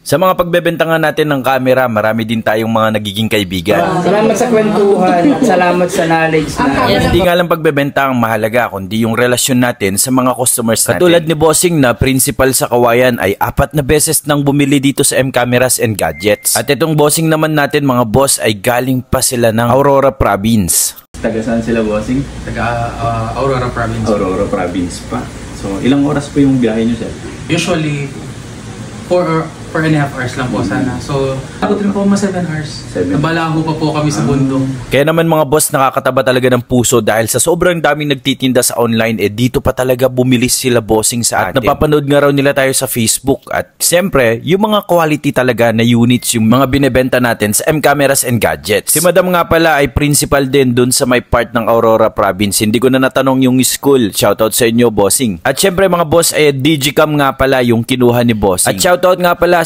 Sa mga pagbebenta nga natin ng camera, marami din tayong mga nagiging kaibigan. Salamat sa kwentuhan at salamat sa knowledge na. Hindi nga lang pagbebenta ang mahalaga, kundi yung relasyon natin sa mga customers natin. Katulad ni Bossing na principal sa Kawayan ay 4 na beses nang bumili dito sa M Cameras and Gadgets. At itong Bossing naman natin mga boss ay galing pa sila ng Aurora Province. Taga saan sila, Bossing? Taga Aurora Province. Aurora Province pa. So ilang oras po yung biyahe nyo, sir? Usually 4.5 hours lang po sana. So, abot rin po mga 7 hours. Nabalaho pa po kami sa bundok. Kaya naman mga boss, nakakataba talaga ng puso dahil sa sobrang daming nagtitinda sa online, dito pa talaga bumilis sila Bossing sa atin. At napapanood nga raw nila tayo sa Facebook. At siyempre, yung mga quality talaga na units, yung mga binebenta natin sa M Cameras and Gadgets. Si Madam nga pala ay principal din dun sa may part ng Aurora Province. Hindi ko na natanong yung school. Shoutout sa inyo, Bossing. At siyempre mga boss, Digicam nga pala yung kinuha ni Bossing. At shoutout nga pala